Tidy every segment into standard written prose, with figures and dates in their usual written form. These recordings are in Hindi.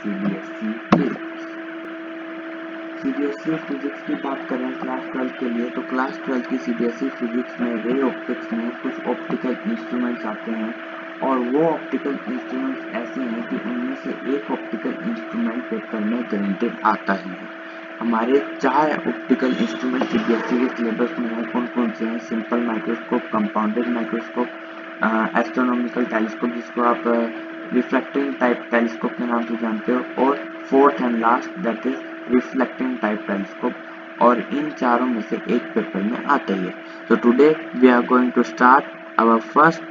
सीबीएसई फिजिक्स की बात करें क्लास 12 के लिए, तो क्लास 12 की सीबीएसई फिजिक्स में रे ऑप्टिक्स में कुछ ऑप्टिकल इंस्ट्रूमेंट्स आते हैं और वो ऑप्टिकल इंस्ट्रूमेंट्स ऐसे हैं कि उनमें से एक ऑप्टिकल इंस्ट्रूमेंट पेपर में गारंटेड आता ही है। हमारे 4 ऑप्टिकल इंस्ट्रूमेंट सीबीएसई के सिलेबस में हैं। कौन कौन से हैं? Simple microscope, compounded microscope, astronomical telescope जिसको आप रिफ्लेक्टिंग टाइप टेलीस्कोप के नाम से जानते हो, और fourth and last that is reflecting type telescope, और इन चारों में से एक पेपर में आता ही है। तो today we are going to start our first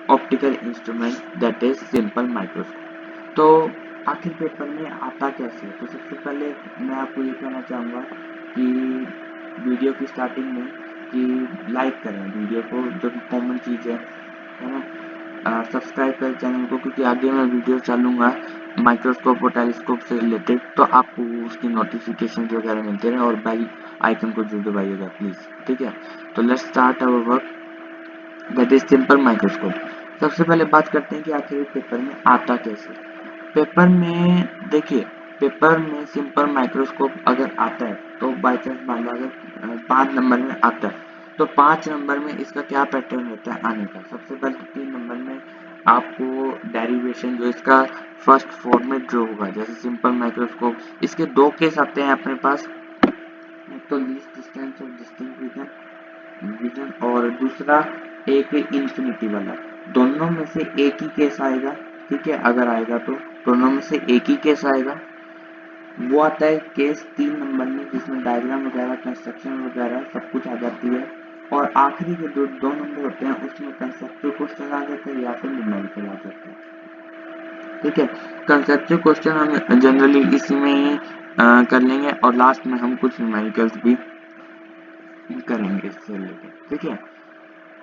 optical instrument that is simple microscope. तो आखिर पेपर में आता कैसे है? तो सबसे पहले मैं आपको ये कहना चाहूँगा कि वीडियो की स्टार्टिंग में कि लाइक करें वीडियो को, जो कि कॉमन चीज़ है ना। सब्सक्राइब करें चैनल को, क्योंकि आगे मैं वीडियो डालूंगा माइक्रोस्कोप और टेलीस्कोप से रिलेटेड, तो आपको उसकी नोटिफिकेशन वगैरह मिलते रहे, और बेल आइकन को जरूर दबाइएगा प्लीज़, ठीक है। तो let's start our work that is simple microscope. सबसे पहले बात करते हैं कि आखिर पेपर में आता कैसे। पेपर में देखिए, पेपर में सिंपल माइक्रोस्कोप अगर आता है तो बाई चांस मान लो अगर 5 नंबर में आता है, तो 5 नंबर में इसका क्या पैटर्न रहता है आने का। सबसे पहले 3 नंबर में आपको डेरिवेशन जो इसका फर्स्ट फॉर्मेट जो होगा, जैसे सिंपल माइक्रोस्कोप, इसके 2 केस आते हैं अपने पास। एक तो least distance of distinct vision और दूसरा एक इंफिनिटी वाला। दोनों में से एक ही केस आएगा, ठीक है। अगर आएगा तो दोनों में से एक ही केस आएगा। वो आता है केस 3 नंबर में, जिसमें डायग्राम वगैरह, कंस्ट्रक्शन वगैरह सब कुछ आ जाती है। और आखिरी के जो 2 नंबर होते हैं उसमें कंसेप्चुअल क्वेश्चन आ जाते हैं या फिर न्यूमेरिकल आ जाते हैं, ठीक है। कंसेप्चुअल क्वेश्चन हम जनरली इसी में ही कर लेंगे, और लास्ट में हम कुछ न्यूमेरिकल्स भी करेंगे इससे रिलेटेड, ठीक है।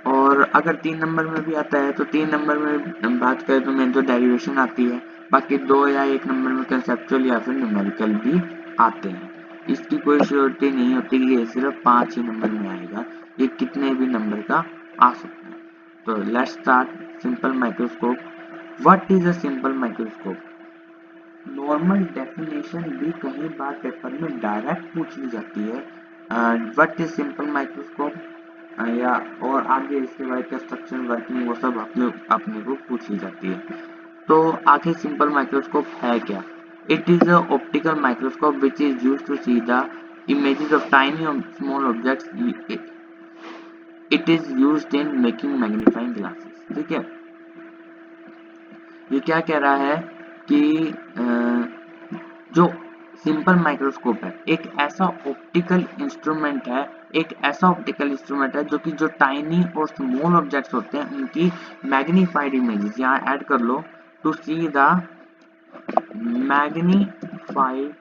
और अगर 3 नंबर में भी आता है तो 3 नंबर में बात करें तो मेन तो डेरिवेशन आती है, बाकी 2 या 1 नंबर में कंसेप्चुअल या फिर न्यूमेरिकल भी आते हैं। इसकी कोई श्योरिटी नहीं होती कि ये सिर्फ 5 ही नंबर में आएगा, ये कितने भी नंबर का आ सकता है। तो let's start simple microscope. What is a simple microscope? Normal definition भी कई बार पेपर में डायरेक्ट पूछ ली जाती है। व्हाट इज सिंपल माइक्रोस्कोप, या और आगे इसके बाद कंस्ट्रक्शन वर्किंग वो सब अपने को पूछ ली जाती है। तो आखिर सिंपल माइक्रोस्कोप है क्या? It is a optical microscope which is used to see the images of tiny or small objects. It is used in making magnifying glasses, ठीक है। ये क्या कह रहा है कि जो सिंपल माइक्रोस्कोप है एक ऐसा ऑप्टिकल इंस्ट्रूमेंट है, जो कि जो टाइनी और स्मॉल ऑब्जेक्ट्स होते हैं उनकी मैग्नीफाइड इमेजेस, यहाँ ऐड कर लो, to see the magnified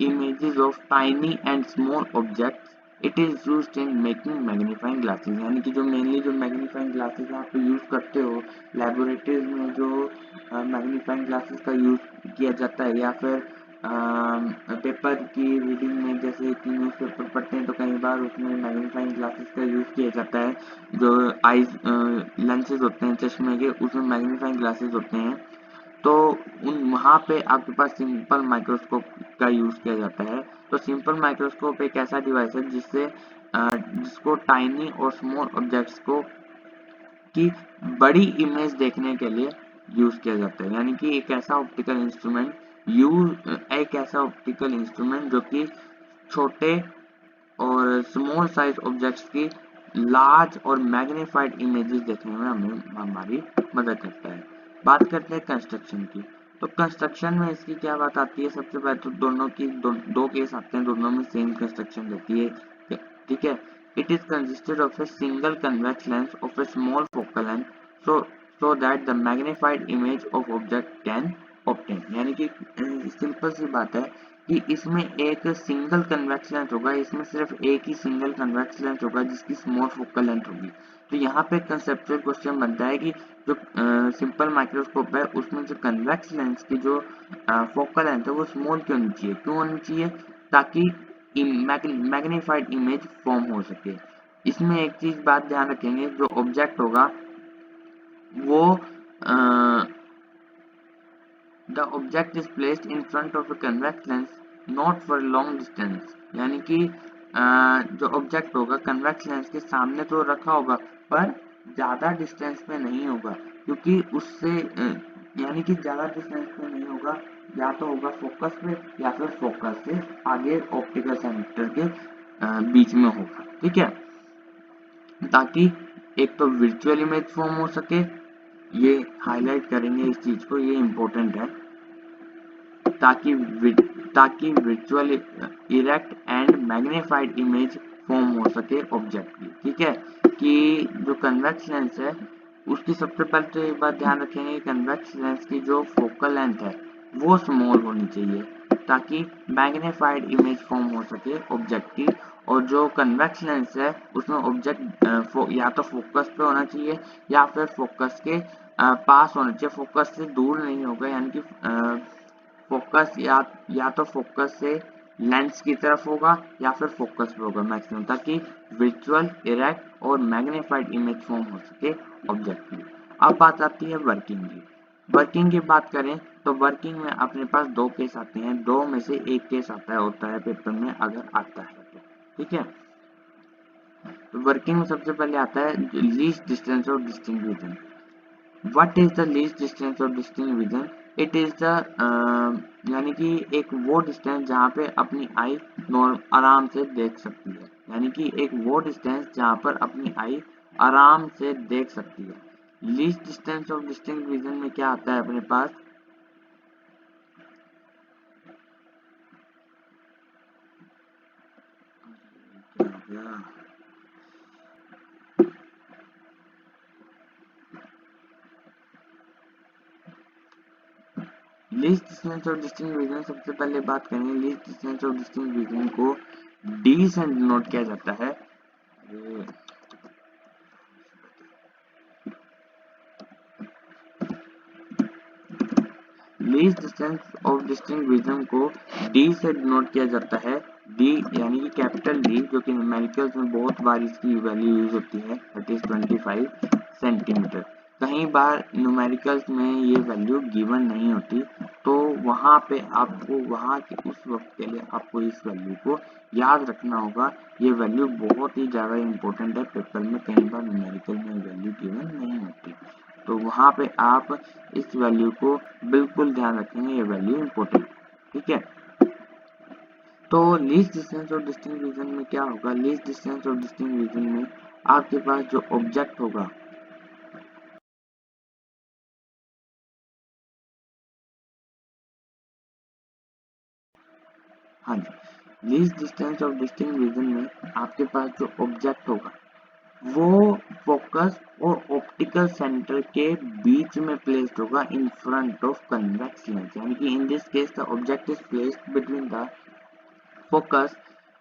images of tiny and small objects. It is used in making magnifying glasses, यानी कि जो मेनली जो मैग्नीफाइंग ग्लासेस आप यूज करते हो लेबोरेटरीज में, जो मैग्नीफाइंग ग्लासेस का यूज किया जाता है, या फिर पेपर की रीडिंग में जैसे न्यूज़पेपर पढ़ते हैं तो कई बार उसमें मैग्नीफाइंग ग्लासेस का यूज किया जाता है। जो आईज लेंसेज होते हैं चश्मे के, उसमें मैग्नीफाइंग ग्लासेस होते हैं, तो उन वहाँ पे आपके पास सिंपल माइक्रोस्कोप का यूज किया जाता है। तो सिंपल माइक्रोस्कोप एक ऐसा डिवाइस है जिसको टाइनी और स्मॉल ऑब्जेक्ट्स को की बड़ी इमेज देखने के लिए यूज किया जाता है, यानी कि एक ऐसा ऑप्टिकल इंस्ट्रूमेंट जो कि छोटे और स्मॉल साइज ऑब्जेक्ट्स की लार्ज और मैग्नीफाइड इमेजेस देखने में हमारी मदद करता है। बात करते हैं कंस्ट्रक्शन की। तो कंस्ट्रक्शन में इसकी क्या बात आती है? सबसे पहले तो दोनों की दो केस आते हैं, दोनों में सेम कंस्ट्रक्शन रहती है, ठीक है। It is consisted of a single convex lens of A small focal length, so that the magnified image of object can obtain, यानी कि सिंपल सी बात है कि इसमें एक सिंगल कन्वेक्स लेंस होगा, इसमें सिर्फ एक ही सिंगल कन्वेक्स लेंस होगा जिसकी स्मॉल फोकल लेंथ होगी। तो यहाँ पे कंसेप्चुअल क्वेश्चन बनता है कि जो सिंपल माइक्रोस्कोप है उसमें जो कन्वेक्स लेंस की जो फोकल लेंथ है वो स्मॉल क्यों होनी चाहिए? क्यों होनी चाहिए? ताकि मैग्नीफाइड इमेज फॉर्म हो सके। इसमें एक चीज बात ध्यान रखेंगे, जो ऑब्जेक्ट होगा वो the object is placed in front of a convex lens not for long distance, यानी कि जो ऑब्जेक्ट होगा कन्वेक्स लेंस के सामने तो रखा होगा पर ज़्यादा डिस्टेंस में नहीं होगा, क्योंकि उससे यानी कि ज़्यादा डिस्टेंस में नहीं होगा, या तो होगा फोकस में या फिर फोकस से आगे ऑप्टिकल सेंटर के बीच में होगा। ठीक है, ताकि एक तो वर्चुअल इमेज फॉर्म हो सके, ये हाईलाइट करेंगे इस चीज को, ये इम्पोर्टेंट है, ताकि virtual erect and magnified image form हो सके ऑब्जेक्ट की। ठीक है, कि जो कन्वेक्स लेंस है उसकी सबसे पहले तो एक बात ध्यान रखेंगे, कन्वेक्स लेंस की जो फोकल लेंथ है वो स्मॉल होनी चाहिए ताकि मैग्नीफाइड इमेज फॉर्म हो सके ऑब्जेक्ट की, और जो कन्वेक्स लेंस है उसमें ऑब्जेक्ट या तो फोकस पे होना चाहिए या फिर फोकस के पास होना चाहिए, फोकस से दूर नहीं होगा, यानी कि फोकस या तो फोकस से लेंस की तरफ होगा या फिर फोकस पे होगा मैक्सिमम, ताकि विजुअल इरेक्ट और मैग्नीफाइड इमेज फॉर्म हो सके ऑब्जेक्ट की। अब बात आती है वर्किंग की। वर्किंग की बात करें तो वर्किंग में अपने पास दो केस आते हैं, दो में से एक केस होता है पेपर में अगर आता है तो। ठीक है, तो वर्किंग में सबसे पहले आता है लीस्ट डिस्टेंस और distinct vision. What is the least distance और distinct vision? It is the यानी कि एक वो डिस्टेंस जहाँ पे अपनी आई आराम से देख सकती है, यानी कि एक वो डिस्टेंस जहाँ पर अपनी आई आराम से देख सकती है। Least distance of distinct vision में क्या आता है अपने पास? Least distance of distinct vision, सबसे पहले बात करेंगे least distance of distinct vision को डी से डिनोट किया जाता है। Least distance of distinct vision को डी से डिनोट किया जाता है। डी यानी कि कैपिटल डी, जो कि न्यूमेरिकल्स में बहुत बार इसकी वैल्यू यूज होती है, दैट इज 25 सेंटीमीटर। कहीं बार न्यूमेरिकल्स में ये वैल्यू गिवन नहीं होती, तो वहाँ पे आपको वहाँ के उस वक्त के लिए आपको इस वैल्यू को याद रखना होगा। ये वैल्यू बहुत ही ज़्यादा इंपॉर्टेंट है, पेपर में कई बार न्यूमेरिकल में वैल्यू गिवन नहीं होती, तो वहाँ पे आप इस वैल्यू को बिल्कुल ध्यान रखेंगे, ये वैल्यू इंपॉर्टेंट। ठीक है, तो लीस्ट डिस्टेंस और डिस्टिंक्ट रीजन में क्या होगा? लीस्ट डिस्टेंस और डिस्टिंक्ट रीजन में आपके पास जो ऑब्जेक्ट होगा हाँ जी, लीस्ट डिस्टेंस और डिस्टिंक्ट रीजन में आपके पास जो ऑब्जेक्ट होगा वो फोकस और ऑप्टिकल सेंटर के बीच में प्लेस्ड होगा in front of convex lens, यानी कि इन this case the object is placed between the focus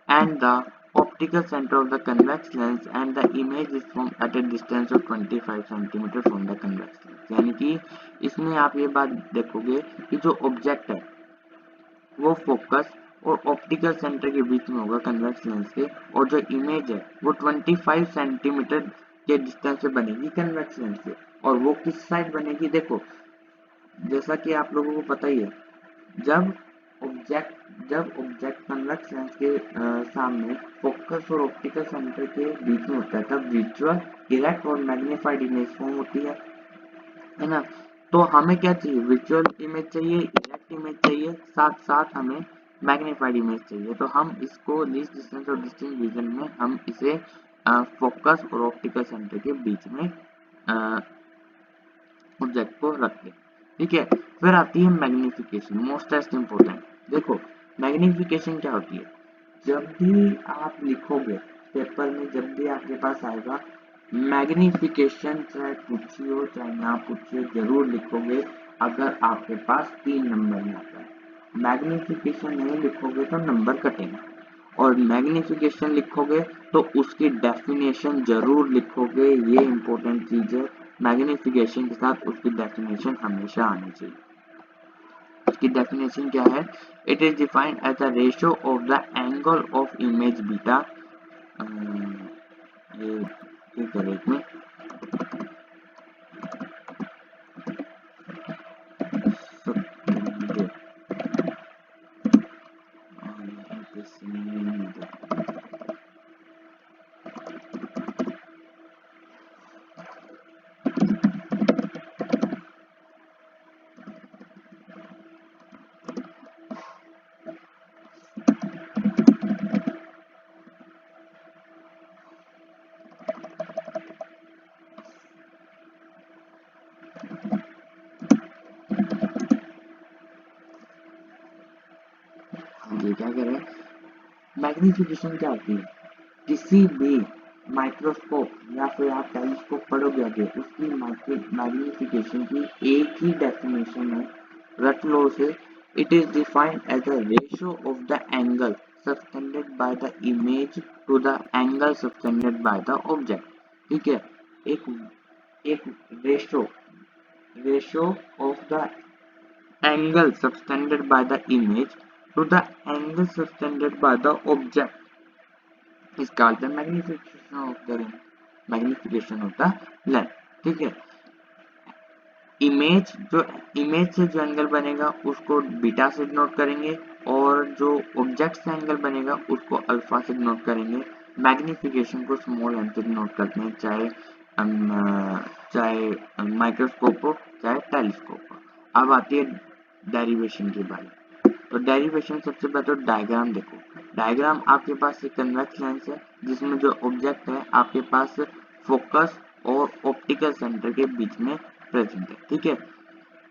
and the optical center of the convex lens, and the image is formed at a distance of 25 cm from the convex lens। यानी कि इसमें आप ये बात देखोगे कि जो ऑब्जेक्ट है वो फोकस और ऑप्टिकल सेंटर के बीच में होगा कन्वेक्स लेंस के, और जो इमेज है वो 25 सेंटीमीटर के डिस्टेंस से बनेगी कन्वेक्स लेंस से। और वो किस साइड बनेगी? देखो, जैसा कि आप लोगों को पता ही है, जब ऑब्जेक्ट कन्वेक्स लेंस के सामने फोकस और ऑप्टिकल सेंटर के बीच में होता है, तब विजुअल इरेक्ट और मैग्नीफाइड इमेज फॉर्म होती है ना? तो हमें क्या चाहिए? विजुअल इमेज चाहिए, इरेक्ट इमेज चाहिए, साथ साथ हमें मैग्नीफाइड इमेज चाहिए। तो हम इसको लीस्ट डिस्टेंस और डिस्टिंक्ट विजन में हम इसे फोकस और ऑप्टिकल सेंटर के बीच में ऑब्जेक्ट को रखते हैं। ठीक है, फिर आती है मैग्निफिकेशन, मोस्ट इम्पोर्टेंट। देखो, मैग्निफिकेशन क्या होती है? जब भी आप लिखोगे पेपर में, जब भी आपके पास आएगा मैग्निफिकेशन, चाहे पूछिए हो चाहे ना पूछिए, जरूर लिखोगे अगर आपके पास 3 नंबर में आता है। मैग्निफिकेशन नहीं लिखोगे तो नंबर कटेंगे, और मैग्निफिकेशन लिखोगे तो उसकी डेफिनेशन जरूर लिखोगे, ये इंपॉर्टेंट चीज है। मैग्निफिकेशन के साथ उसकी डेफिनेशन हमेशा आनी चाहिए। उसकी डेफिनेशन क्या है? It is defined as the ratio of the angle of image beta, ये ठीक है, एक में ये क्या कह रहे हैं, मैग्निफिकेशन क्या होती है, किसी भी माइक्रोस्कोप या फिर आप टेलीस्कोप पढ़ोगे आगे, उसकी मैग्निफिकेशन की एक ही डेफिनेशन है, रट लो से, it is defined as the ratio of the angle subtended by the image to the angle subtended by the object. ठीक है, एक एक ratio of the angle subtended by the image to the angle subtended by the object is called the magnification of the lens। ठीक है, इमेज से जो एंगल बनेगा उसको बीटा से डिनोट करेंगे और जो ऑब्जेक्ट से एंगल बनेगा उसको अल्फा से डिनोट करेंगे। मैग्निफिकेशन को स्मॉल एन से डिनोट करते हैं, चाहे माइक्रोस्कोप हो चाहे टेलीस्कोप हो। अब आती है डेरिवेशन की बारी। तो डेरिवेशन सबसे पहले तो डायग्राम देखो। डायग्राम आपके पास एक कन्वेक्स लेंस है जिसमें जो ऑब्जेक्ट है आपके पास फोकस और ऑप्टिकल सेंटर के बीच में प्रेजेंट है। ठीक है,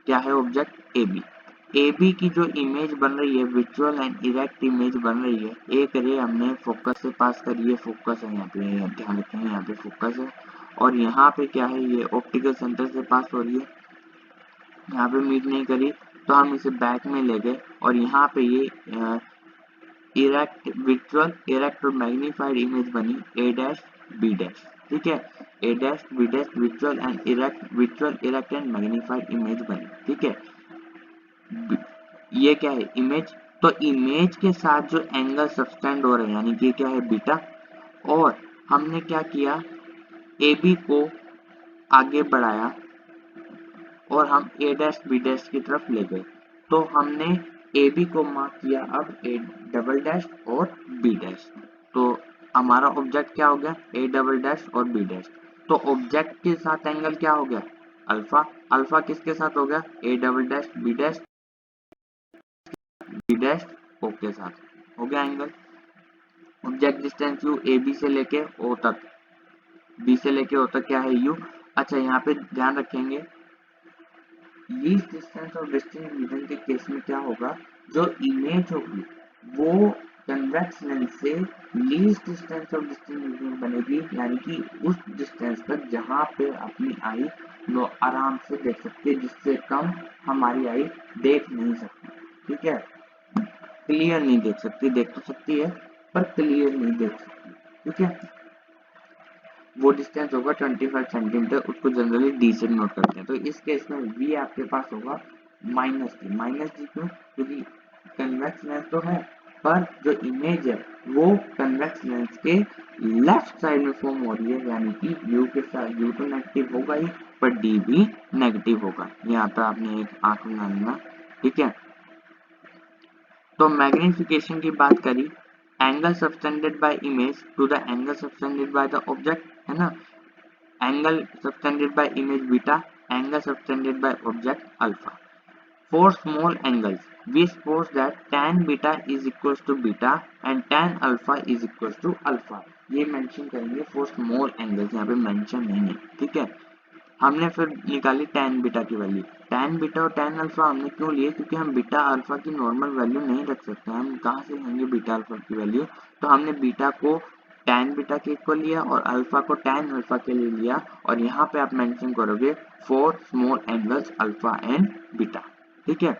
क्या है ऑब्जेक्ट ए बी की जो इमेज बन रही है, विजुअल एंड इरेक्ट इमेज बन रही है, एक रे हमने फोकस से पास करी है, फोकस है यहाँ पे, ध्यान रखेंगे यहाँ पे फोकस है, और यहाँ पे क्या है, ये ऑप्टिकल सेंटर से पास हो रही है, यहाँ पे मीट नहीं करी तो हम इसे बैक में ले गए और यहाँ पे ये विजुअल इरेक्ट और मैग्नीफाइड इमेज बनी ए डैश बी डैश। ठीक है, A dash B dash visual erect and magnified image बनी। ठीक है, ये क्या है इमेज, तो इमेज के साथ जो एंगल सबटेंड हो रहे हैं यानी कि क्या है बीटा, और हमने क्या किया, ए बी को आगे बढ़ाया और हम ए डैश बी डैश की तरफ ले गए, तो हमने ए बी को मार्क किया अब ए डबल डैश और बी डैश, तो हमारा ऑब्जेक्ट क्या हो गया, ए डबल डैश और बी डैश। तो ऑब्जेक्ट के साथ एंगल क्या हो गया, अल्फा। अल्फा किसके साथ हो गया, A double dash B dash O के साथ हो गया angle. Object distance u A B से लेके ओ तक, बी से लेके ओ तक क्या है यू। अच्छा, यहाँ पे ध्यान रखेंगे लीस्ट डिस्टेंस और डिस्टेंस रीजन के केस में क्या होगा, जो इमेज होगी वो कन्वेक्स लेंस से लीस्ट डिस्टेंस और डिस्टेंस रीजन बनेगी, यानी कि उस डिस्टेंस तक जहां पे अपनी आई लो आराम से देख सकती है, जिससे कम हमारी आई देख नहीं सकती। ठीक है, क्लियर नहीं देख सकती, देख तो सकती है पर क्लियर नहीं देख सकती। ठीक है, वो डिस्टेंस होगा 25 सेंटीमीटर, उसको जनरली डी से नोट करते हैं। तो इस केस में वी आपके पास होगा माइनस डी क्यों, क्योंकि कन्वेक्स लेंस तो है पर जो इमेज है वो कन्वेक्स लेंस के लेफ्ट साइड में फॉर्म हो रही है, यानी कि यू के साथ यू तो नेगेटिव होगा ही पर डी भी नेगेटिव होगा। यहाँ पे आपने एक आंख बनाना। ठीक है, तो मैग्निफिकेशन की बात करी, angle subtended by image to the angle subtended by the object, है ना, angle subtended by image beta, angle subtended by object alpha. For small angles, we suppose that tan beta is equals to beta and tan alpha is equals to alpha। ये मेंशन करेंगे for small angles, यहाँ पे मेंशन नहीं है। ठीक है, हमने फिर निकाली tan बीटा की वैल्यू। tan बीटा और tan अल्फा हमने क्यों लिए, क्योंकि हम बीटा अल्फा की नॉर्मल वैल्यू नहीं रख सकते, हम कहाँ से लेंगे बीटा अल्फा की वैल्यू, तो हमने बीटा को tan बीटा के इक्वल लिया और अल्फा को tan अल्फा के लिए लिया, और यहाँ पे आप मेंशन करोगे for small angles alpha and beta. ठीक है,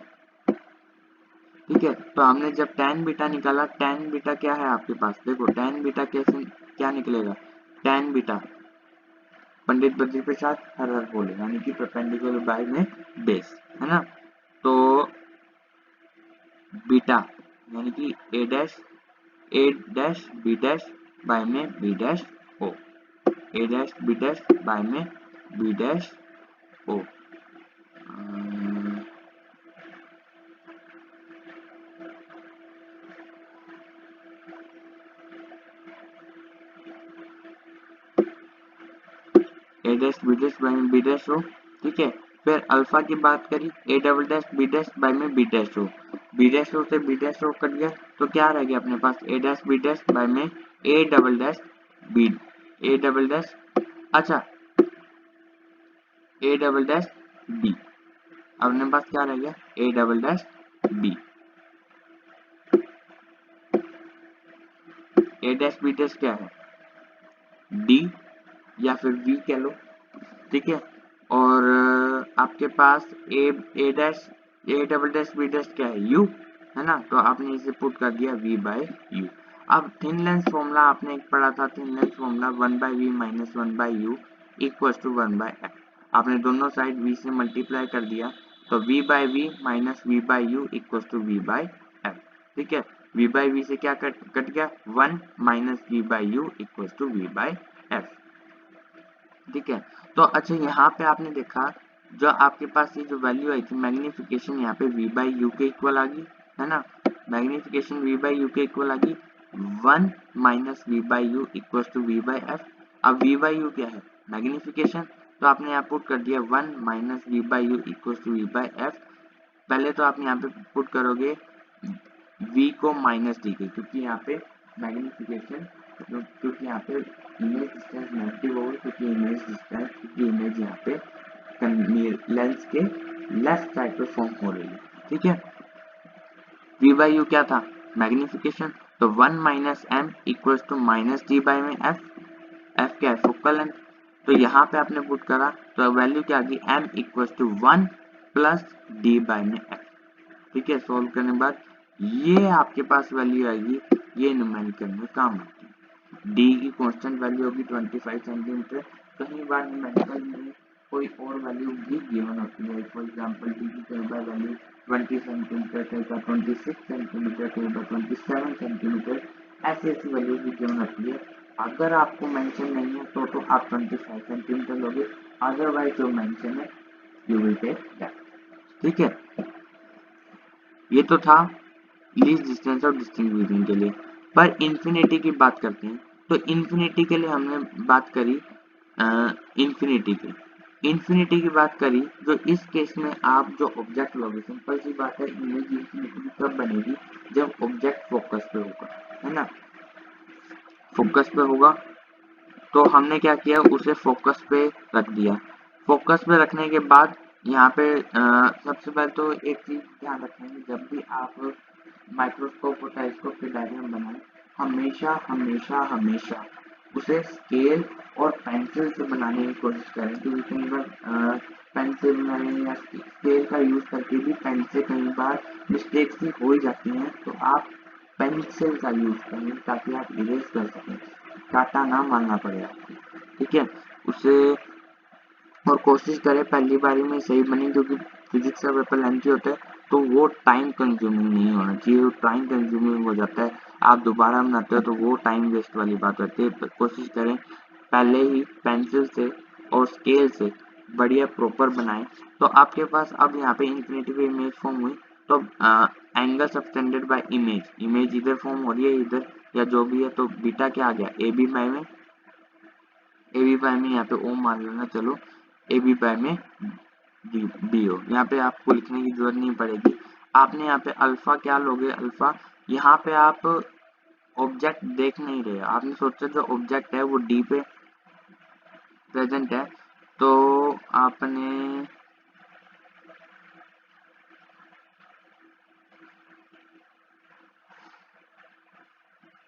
ठीक है, तो हमने जब tan बीटा निकाला, tan बीटा क्या है आपके पास, देखो tan बीटा कैसे क्या निकलेगा, tan बीटा पंडित बद्री प्रसाद हर हर बोले, यानी कि परपेंडिकुलर बाय में बेस, है ना, तो बीटा यानी कि A dash B dash by में B dash O, A dash B dash by में B dash O, A dash B dash by में बी डैश ओ। ठीक है, फिर अल्फा की बात करी, A double dash B dash by में B dash O, B dash O से बी डैश ओ कट गया, तो क्या रह गया अपने पास, A dash B dash by में A double dash B, A double dash, अच्छा ए डबल डैश बी, अब अपने पास क्या रह गया, A double dash B. A dash B dash क्या है, डी या फिर वी कह लो, ठीक है। और आपके पास A dash A double dash B dash क्या है, यू है ना, तो आपने इसे पुट कर दिया v बाय यू। अब थिन लेंस फॉर्मूला आपने एक पढ़ा था, thin lens formula 1 by v minus 1 by u equal to 1 by f. आपने दोनों साइड v से मल्टीप्लाई कर दिया तो v by v minus v by u equal to v by f, ठीक है। v बाय वी से क्या कट गया, 1 minus v by u equal to v by f, ठीक है। तो अच्छा यहाँ पे आपने देखा जो आपके पास ये जो वैल्यू आई थी मैग्निफिकेशन यहाँ पे v बाई यू के इक्वल आ गई, है ना, मैग्निफिकेशन v बाई यू के इक्वल आ गई, 1 minus v by u equal to v by f. अब v बाई यू क्या है, मैग्निफिकेशन, तो आपने यहाँ पुट कर दिया 1 minus v by u equal to v by f. पहले तो आप यहाँ पे पुट करोगे v को माइनस दी गई क्योंकि यहाँ पे मैग्निफिकेशन, क्योंकि यहाँ पे इमेज डिस्टेंस नेगेटिव होगी, क्योंकि इमेज डिस्टेंस, क्योंकि इमेज यहाँ पे लेंस के लेफ्ट साइड पे फॉर्म हो रही है, ठीक है। v बाई यू क्या था, मैग्निफिकेशन, तो 1 minus m equal to minus d by में एफ, एफ क्या है, फोकल लेंथ। तो यहाँ पे आपने पुट करा तो वैल्यू क्या आ गई, m equal to 1 plus d by में एफ, ठीक है। सोल्व करने के बाद ये आपके पास वैल्यू आएगी, ये न्यूमेरिकल में काम आती है। डी की कांस्टेंट वैल्यू होगी 25 सेंटीमीटर। कई बार न्यूमेरिकल में कोई और वैल्यू भी गिवन होती है, फॉर एग्जांपल डी की कई बार वैल्यू 20 सेंटीमीटर, कई बार 26 सेंटीमीटर, कई बार 27 सेंटीमीटर, ऐसी ऐसी वैल्यू भी गिवन होती है। अगर आपको मेंशन नहीं है तो आप 25 सेंटीमीटर लोगे, अदरवाइज जो मेंशन है यू विल टेक दैट, ठीक है। ये तो था लीस्ट डिस्टेंस और डिस्टिंक्ट रीजन के लिए। पर इन्फिनिटी की बात करते हैं, तो इन्फिनिटी के लिए हमने बात करी इन्फिनिटी की बात करी, जो इस केस में आप जो ऑब्जेक्ट लोगे, सिंपल सी बात है, इमेज इन्फिनिटी कब बनेगी, जब ऑब्जेक्ट फोकस पे होगा, है ना, फोकस पे होगा। तो हमने क्या किया, उसे फोकस पे रख दिया। फोकस पे रखने के बाद यहाँ पे सबसे पहले तो एक चीज ध्यान रखेंगे, जब भी आप माइक्रोस्कोप और टेलीस्कोप के डायग्राम बनाएं, हमेशा हमेशा हमेशा उसे स्केल और पेंसिल से बनाने की कोशिश करें, क्योंकि कई बार पेंसिल में या स्केल का यूज करके भी पेन से कई बार मिस्टेक्स भी हो ही जाती हैं, तो आप पेंसिल का यूज करें ताकि आप इरेज कर सकें, काटा ना मारना पड़े आपको, ठीक है। उसे और कोशिश करें पहली बारी में सही बने, क्योंकि फिजिक्स का पेपर लेंथी होता है, तो वो टाइम कंज्यूमिंग नहीं होना चाहिए, वो टाइम कंज्यूमिंग हो जाता है, आप दोबारा बनाते हो तो वो टाइम वेस्ट वाली बात होती है। कोशिश करें पहले ही पेंसिल से और स्केल से बढ़िया प्रॉपर बनाएं। तो आपके पास अब यहाँ पे इन्फिनिटी पे इमेज फॉर्म हुई, तो एंगल सबटेंडेड बाय इमेज इधर फॉर्म हो रही है, इधर या जो भी है, तो बीटा क्या आ गया, ए बी बाय में यहाँ पे ओ मान लेना, चलो ए बी बाय में बी हो, यहाँ पे आपको लिखने की जरूरत नहीं पड़ेगी। आपने यहाँ पे अल्फा क्या लोगे, अल्फा यहाँ पे आप ऑब्जेक्ट देख नहीं रहे, आपने सोचा जो ऑब्जेक्ट है वो डी पे प्रेजेंट है, तो आपने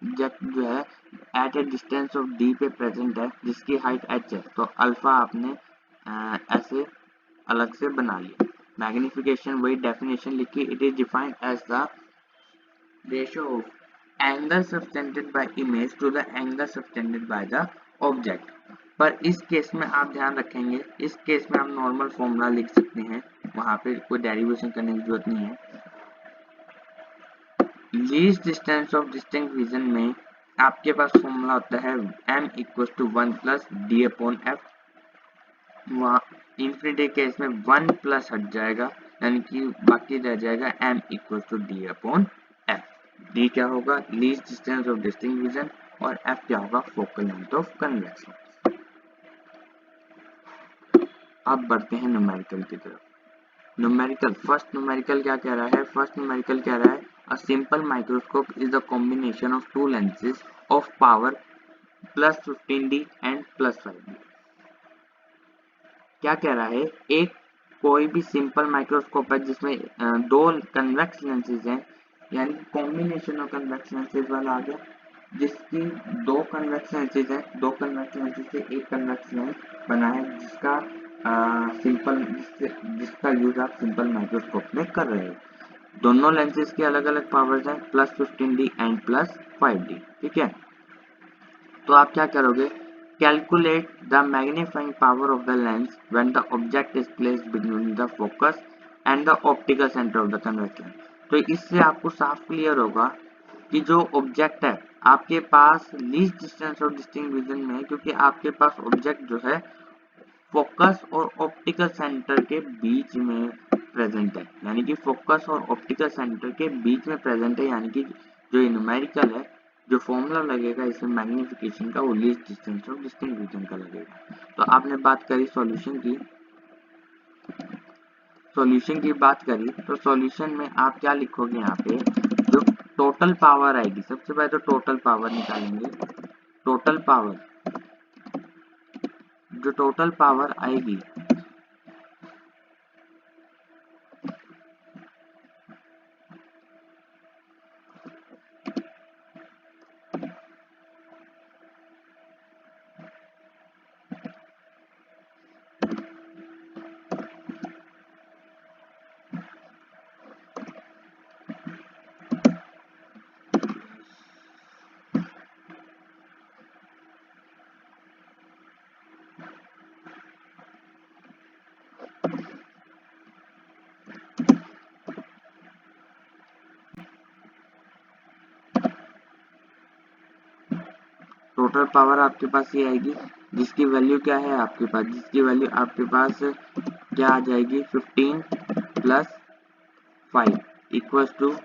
ऑब्जेक्ट जो है at a distance of d पे प्रेजेंट है, जिसकी हाइट h है, तो अल्फा आपने ऐसे अलग से बना लिया। मैग्निफिकेशन वही डेफिनेशन लिखी, it is defined as the ratio of angle subtended by image to the angle subtended by the object. पर इस केस में आप ध्यान रखेंगे, इस केस में आप नॉर्मल फॉर्मूला लिख सकते हैं, वहां पे कोई डेरिवेशन करने की जरूरत नहीं है। Least distance of distinct region में आपके पास फॉर्मूला होता है m equal to 1 plus d upon f. वहाँ इन्फिनिटी केस में 1 प्लस हट जाएगा, यानी कि बाकी रह जाएगा m equal to d upon f. D क्या होगा, least distance of distinct region, और एफ क्या होगा, focal length of convex lens. अब बढ़ते हैं न्यूमेरिकल की तरफ। न्यूमेरिकल, फर्स्ट न्यूमेरिकल क्या कह रहा है, फर्स्ट न्यूमेरिकल कह रहा है अ simple microscope is the combination of to lenses of power plus 15D and plus 5D। क्या कह रहा है, एक कोई भी सिंपल माइक्रोस्कोप है जिसमें दो कन्वेक्स लेंसेज हैं, यानी कॉम्बिनेशन ऑफ कन्वेक्स लेंसेज वाला आ गया, जिसकी दो कन्वेक्स लेंसेज है, दो कन्वेक्स लेंसेज से एक कन्वेक्स लेंस बना है जिसका जिसका यूज आप सिंपल माइक्रोस्कोप में कर रहे हो। दोनों लेंसेज के अलग अलग पावर्स हैं, +15D एंड +5D। ठीक है, तो आप क्या करोगे, calculate the magnifying power of the lens when the object is placed between the focus and the optical centre of the convex lens. तो इससे आपको साफ क्लियर होगा कि जो ऑब्जेक्ट है आपके पास least distance of distinct vision में है, क्योंकि आपके पास ऑब्जेक्ट जो है फोकस और ऑप्टिकल सेंटर के बीच में प्रेजेंट है, यानी कि फोकस और ऑप्टिकल सेंटर के बीच में प्रेजेंट है, यानी कि जो न्यूमेरिकल है, जो फॉर्मूला लगेगा इसमें मैग्नीफिकेशन का, वो least distance of distinct vision का लगेगा। तो आपने बात करी सॉल्यूशन की, बात करी तो सॉल्यूशन में आप क्या लिखोगे, यहाँ पे जो टोटल पावर आएगी, सबसे पहले तो टोटल पावर निकालेंगे। टोटल पावर, जो टोटल पावर आएगी टोटल पावर आपके पास ये आएगी, जिसकी वैल्यू क्या है आपके पास, जिसकी वैल्यू आपके पास क्या आ जाएगी, 15 + 5 इक्वल्स टू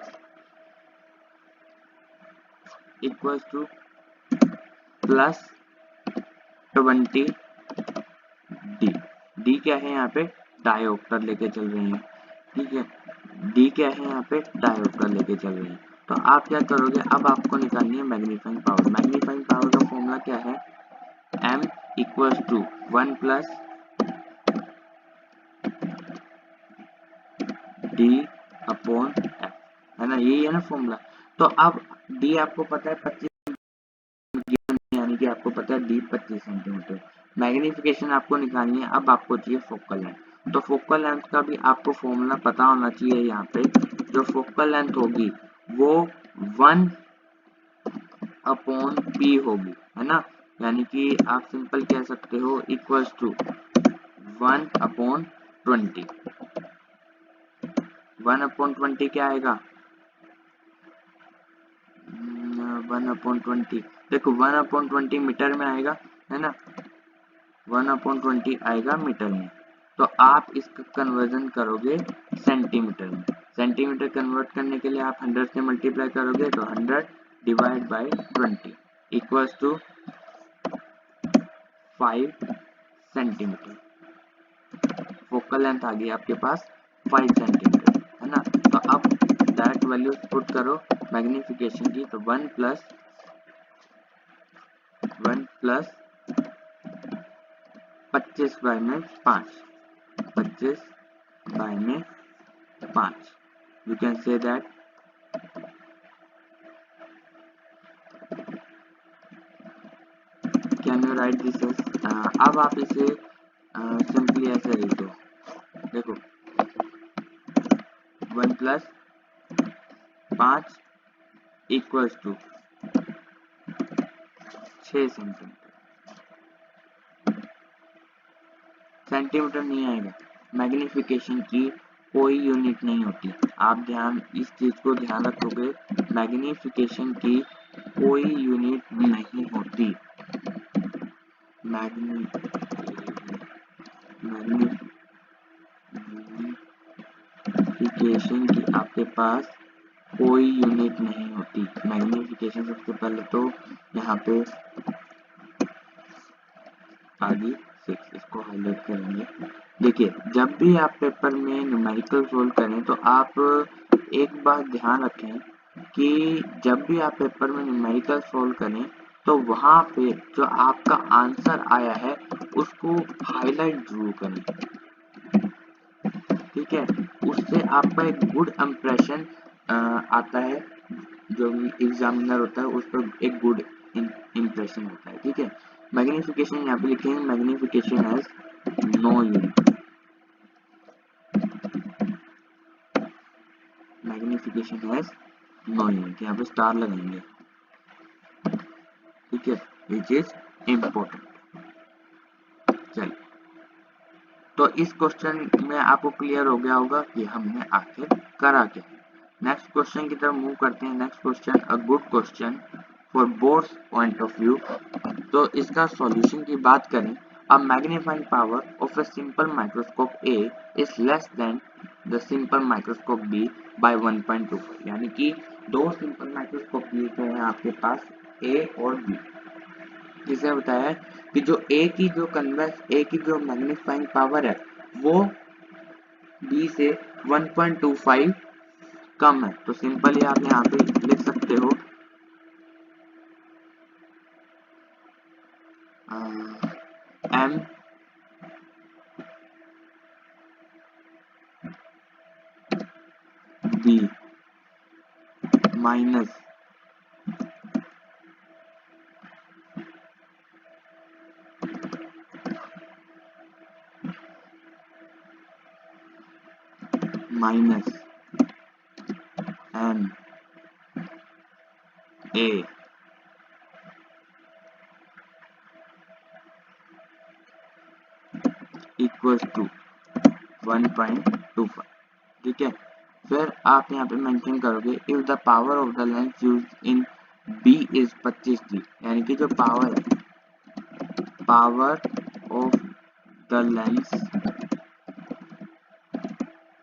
+20 डी। डी क्या है यहाँ पे, डायोप्टर लेके चल रहे हैं। ठीक है, डी क्या है यहाँ पे, डायोप्टर लेके चल रहे हैं। तो आप क्या करोगे, अब आपको निकालनी है मैग्नीफाइंग पावर। मैग्नीफाइंग पावर का फॉर्मूला क्या है, m इक्वल्स टू 1 + d/f, है ना, यही है ना फॉर्मूला। तो अब d आपको पता है 25, यानी कि आपको पता है d 25 सेंटीमीटर। मैग्नीफिकेशन आपको निकालनी है, अब आपको चाहिए फोकल लेंथ। तो फोकल लेंथ का भी आपको फॉर्मूला पता होना चाहिए। यहाँ पे जो फोकल लेंथ होगी वो 1/p होगी, है ना, यानी कि आप सिंपल कह सकते हो इक्वल्स टू 1/20। 1/20 क्या आएगा, 1/20 देखो 1/20 मीटर में आएगा, है ना, 1/20 आएगा मीटर में। तो आप इसका कन्वर्जन करोगे सेंटीमीटर में। सेंटीमीटर कन्वर्ट करने के लिए आप 100 से मल्टीप्लाई करोगे, तो 100 divide by 20 equals to 5 centimetre. Focal length आ गई आपके पास 5 सेंटीमीटर, है ना। तो अब डायरेक्ट वैल्यू पुट करो मैग्नीफिकेशन की, तो 1 + 25/5, 25/5, you can say that can you write this as अब आप इसे सिंपली ऐसे लिख दो, देखो 1 + 5 इक्वल्स टू 6 सेंटीमीटर। सेंटीमीटर नहीं आएगा, मैग्नीफिकेशन की कोई यूनिट नहीं होती। आप ध्यान इस चीज को ध्यान रखोगे, मैग्नीफिकेशन की कोई यूनिट नहीं होती। मैग्नीफिकेशन की आपके पास कोई यूनिट नहीं होती। मैग्नीफिकेशन सबसे पहले तो यहाँ पे आगे 6, इसको हाईलाइट करेंगे। देखिए, जब भी आप पेपर में न्यूमेरिकल सोल्व करें तो आप एक बात ध्यान रखें कि जब भी आप पेपर में न्यूमेरिकल सोल्व करें तो वहाँ पे जो आपका आंसर आया है उसको हाईलाइट जरूर करें। ठीक है, उससे आपका एक गुड इम्प्रेशन आता है जो भी एग्जामिनर होता है उस पर एक गुड इम्प्रेशन होता है। ठीक है, मैग्निफिकेशन यहाँ पे लिखेंगे, magnification has no unit, magnification has no unit, यहाँ पे स्टार लगाएंगे। ठीक है, विच इज इम्पोर्टेंट। चलिए, तो इस क्वेश्चन में आपको क्लियर हो गया होगा कि हमने आखिर करा क्या। नेक्स्ट क्वेश्चन की तरफ मूव करते हैं। Next question, a good question for both point of view. तो इसका सॉल्यूशन की बात करें, a magnifying power of a simple microscope A is less than the simple microscope B by 1.25, यानी कि दो सिंपल माइक्रोस्कोप दिए गए हैं आपके पास, ए और बी, जिसे बताया है कि जो ए की जो मैग्नीफाइंग पावर है वो बी से 1.25 कम है। तो सिंपली आप यहाँ पे लिख सकते हो m b minus m a equals to 1.25। ठीक है, फिर आप यहाँ पे मेंशन करोगे if the power of the lens use in B is 25D, यानी कि जो power of the lens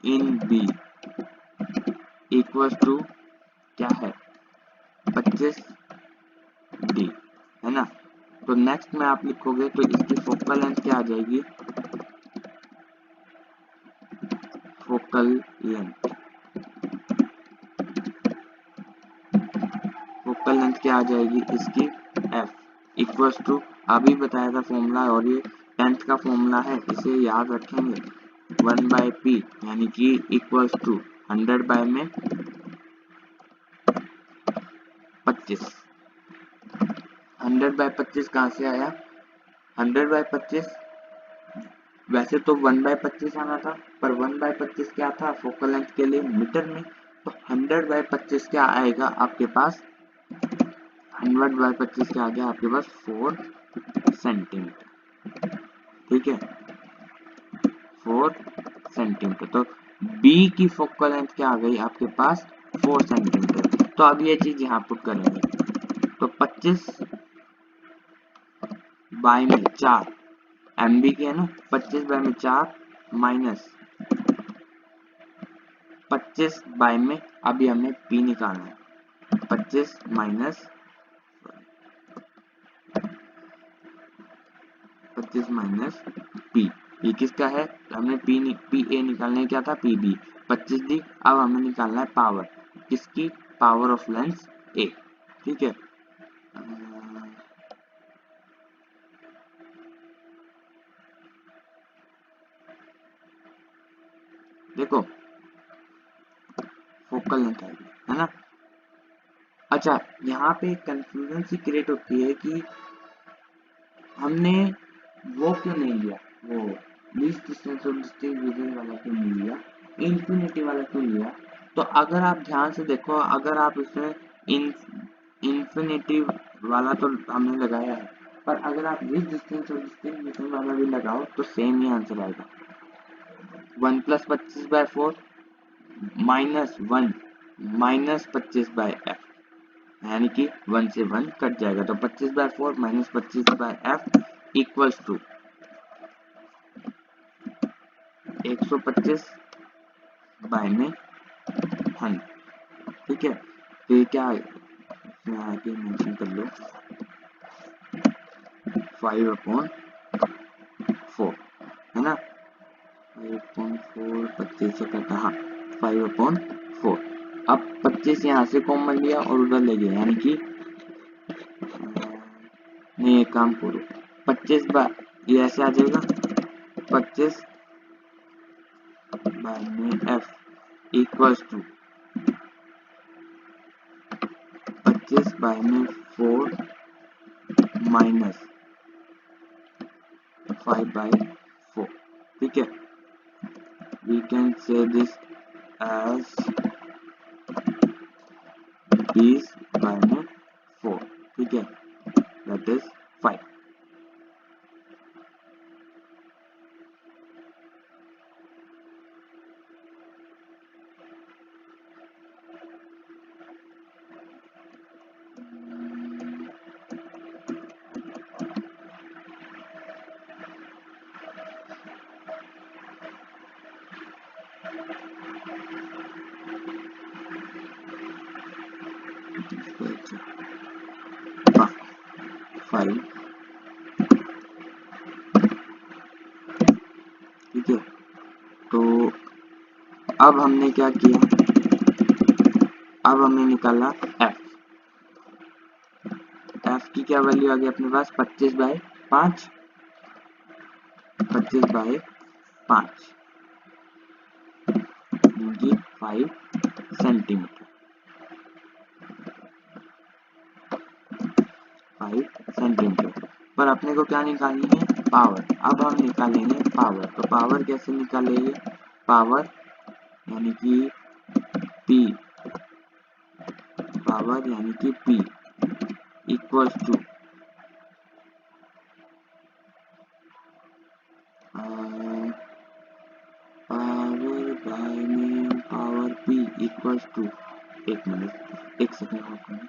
in B equals to क्या है, 25D, है ना। तो नेक्स्ट में आप लिखोगे तो इसकी फोकल लेंथ क्या आ जाएगी, फोकल लेंथ क्या आ जाएगी इसकी, f इक्वल्स टू, अभी बताया था फॉर्मूला, और ये 10th का फॉर्मूला है, इसे याद रखेंगे, 1/p, यानी कि इक्वल्स टू 100 बाय में 25। 100 बाय 25 कहाँ से आया, 100 बाय 25 वैसे तो 1/25 आना था, पर 1/25 क्या था फोकल लेंथ के लिए मीटर में, तो 100/25 क्या आएगा आपके पास, 100/25 क्या आ गया आपके पास 4 सेंटीमीटर। ठीक है, 4 सेंटीमीटर। तो B की फोकल लेंथ क्या आ गई आपके पास 4 सेंटीमीटर। तो अब ये चीज यहाँ पुट करेंगे, तो 25 बाय में 4 MB की है ना, 25 बाय में 4 माइनस 25 बाय में, अभी हमें P निकालना है, 25 माइनस P, ये किसका है, हमने PA निकालने क्या था, PB 25D। अब हमें निकालना है पावर, किसकी, पावर ऑफ लेंस A। ठीक है, देखो फोकल लेंथ आएगी, है ना। अच्छा, यहाँ पे कंफ्यूजन सी क्रिएट होती है कि हमने वो क्यों नहीं लिया, वो लीस्ट डिस्टेंस और डिस्टेंस विजन वाला क्यों नहीं लिया, इन्फिनिटी वाला क्यों लिया। तो अगर आप ध्यान से देखो, अगर आप इसमें इन्फिनिटी वाला तो हमने लगाया है, पर अगर आप लीस्ट डिस्टेंस और डिस्टेंस विजन वाला भी लगाओ तो सेम ही आंसर आएगा, 1 + 25/4 -1 -25/f, यानी कि 1 से 1 कट जाएगा, तो 25/4 -25/f इक्वल्स टू 125 बाय में 100। ठीक है, तो ये क्या आगे मेंशन कर लो, 5/4, है ना, 5/4 25 से कटा, हाँ 5/4। अब 25 यहाँ से कॉमन लिया और उधर ले गया, यानी कि नहीं, एक काम करो, 25 बाय, ये ऐसे आ जाएगा, 25 बाय में f इक्वल्स टू बाय में 4 माइनस 5/4, ठीक है। We can say this as 20/4, ठीक है, दैट इज 5। फाइव, ठीक है। तो अब हमने क्या किया, अब हमने निकाला f। f की क्या वैल्यू आ गई अपने पास, 25/5, 25/5 यानी 5 सेंटीमीटर, 5 सेंटीमीटर। पर अपने को क्या निकालनी है, पावर। अब हम निकालेंगे पावर। तो पावर कैसे निकालेंगे, पावर यानी कि P, पावर यानी कि P equals to power by में पावर P इक्वल्स टू, एक मिनट, एक सेकेंड होगा।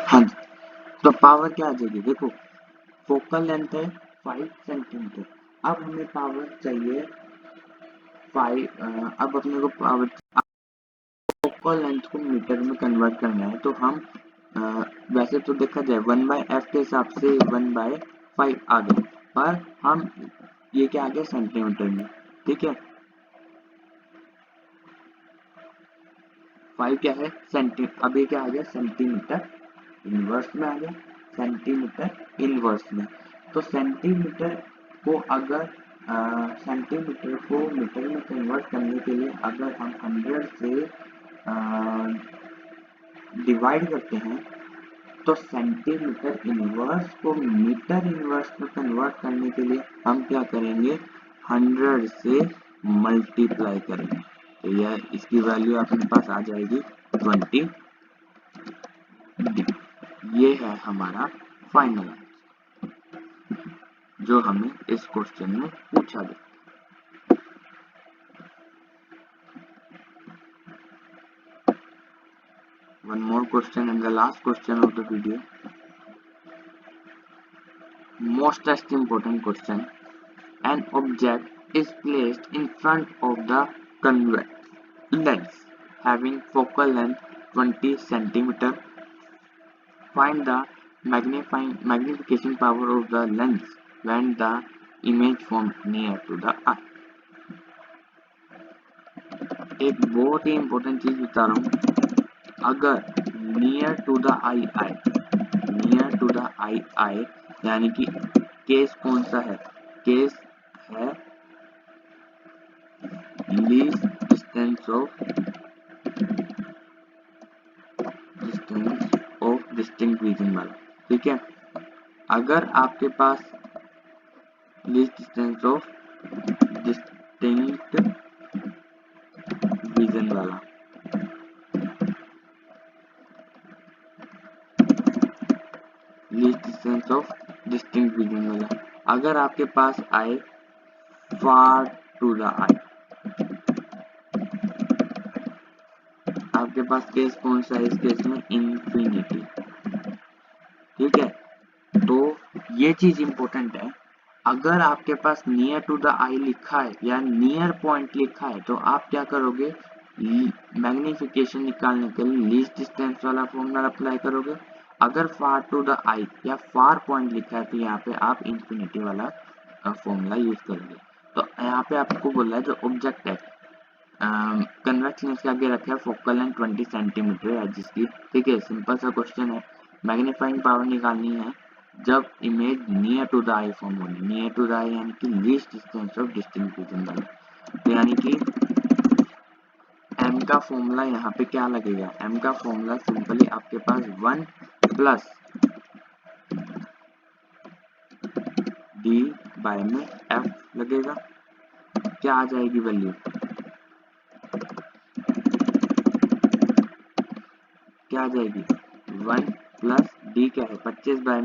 हाँ जी, तो पावर क्या आ जाएगी, देखो फोकल लेंथ है 5 सेंटीमीटर। अब हमें पावर चाहिए 5, अब अपने को पावर फोकल लेंथ को मीटर में कन्वर्ट करना है। तो हम वैसे तो देखा जाए 1/f के हिसाब से 1/5 आ गया, पर हम ये क्या आ गया सेंटीमीटर में, ठीक है। 5 क्या है सेंटी, अब ये क्या आ गया सेंटीमीटर इनवर्स में आ गया, सेंटीमीटर इनवर्स में। तो सेंटीमीटर को अगर सेंटीमीटर को मीटर में कन्वर्ट करने के लिए अगर हम 100 से डिवाइड करते हैं, तो सेंटीमीटर इनवर्स को मीटर इनवर्स में कन्वर्ट करने के लिए हम क्या करेंगे, 100 से मल्टीप्लाई करेंगे। तो यह इसकी वैल्यू अपने पास आ जाएगी 20 डी। ये है हमारा फाइनल जो हमें इस क्वेश्चन में पूछा गया। One more question and the last question of the video. Most important question. An object is placed in front of the convex lens having focal length 20 centimeter. Find the magnification power of the lens when the image forms near to the eye. एक बहुत ही इंपॉर्टेंट चीज बता रहा हूँ, अगर नियर टू द आई आए, नियर टू द आई आए यानी कि केस कौन सा है, केस है least distance of distinct vision वाला, ठीक है। अगर आपके पास least distance of distinct vision वाला, least distance of distinct vision वाला, अगर आपके पास आए फार टू द आई, आपके पास केस कौन सा है इस केस में, इंफिनिटी, ठीक है। तो ये चीज इंपॉर्टेंट है, अगर आपके पास नियर टू द आई लिखा है या नियर पॉइंट लिखा है तो आप क्या करोगे, मैग्निफिकेशन निकालने के लिए लीस्ट डिस्टेंस वाला फॉर्मूला अप्लाई करोगे। अगर फार टू द आई या फार पॉइंट लिखा है तो यहाँ पे आप इंफिनिटी वाला फॉर्मूला यूज करोगे। तो यहाँ पे आपको बोला है जो ऑब्जेक्ट है कन्वेक्स लेंस के आगे रखा है, फोकल लेंथ 20 सेंटीमीटर है जिसकी, ठीक है। सिंपल सा क्वेश्चन है, मैग्नीफाइंग पावर निकालनी है जब image near to the eye form होगी। नियर टू द आई यानी कि least distance of distinct vision वाला, तो यानी कि m का फॉर्मूला यहाँ पे क्या लगेगा, m का फॉर्मूला सिंपली आपके पास 1 प्लस d बाय में f लगेगा। क्या आ जाएगी वैल्यू, क्या आ जाएगी 1 प्लस d क्या है 25 बाय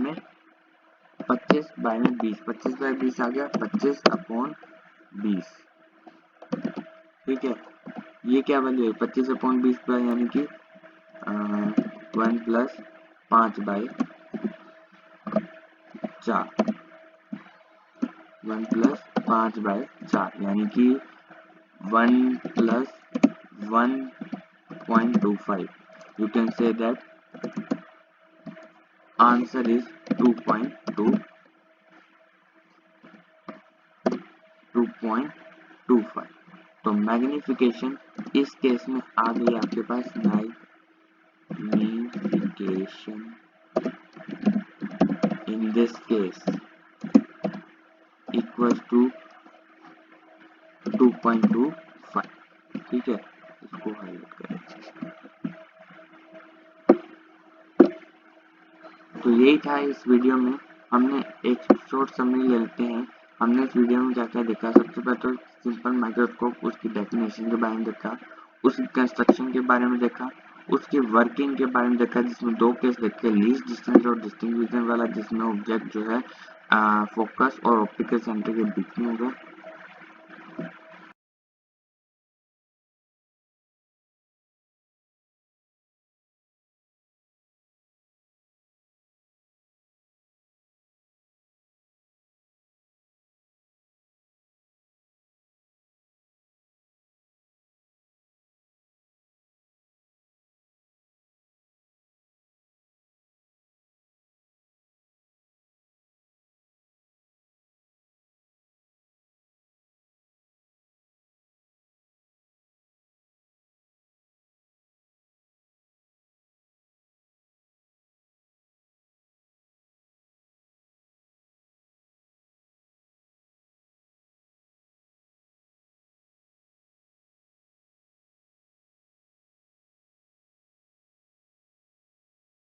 में 20, 25 बाय 20 आ गया 25 अपॉन 20, ठीक है। ये क्या वैल्यू है 25 अपॉन 20 बाय यानी कि 1 प्लस 5 बाय 4, 1 प्लस 5 बाय 4 यानी कि 1 plus 1.25, you can say that answer is 2.25। तो मैग्निफिकेशन इस केस में आ गई आपके पास, magnification in this case equal to 2.25, ठीक है। इसको हाईलाइट करें। तो यही था इस वीडियो में, हमने एक शॉर्ट समरी ले लेते हैं। हमने इस वीडियो में क्या क्या देखा, सबसे पहले तो सिंपल माइक्रोस्कोप, उसकी डेफिनेशन के बारे में देखा, उसकी कंस्ट्रक्शन के बारे में देखा, उसकी वर्किंग के बारे में देखा, जिसमें 2 केस देखे, लीस्ट डिस्टेंस और डिस्टिंक्ट विजन वाला, जिसमें ऑब्जेक्ट जो है फोकस और ऑप्टिकल सेंटर के बीच में होगा,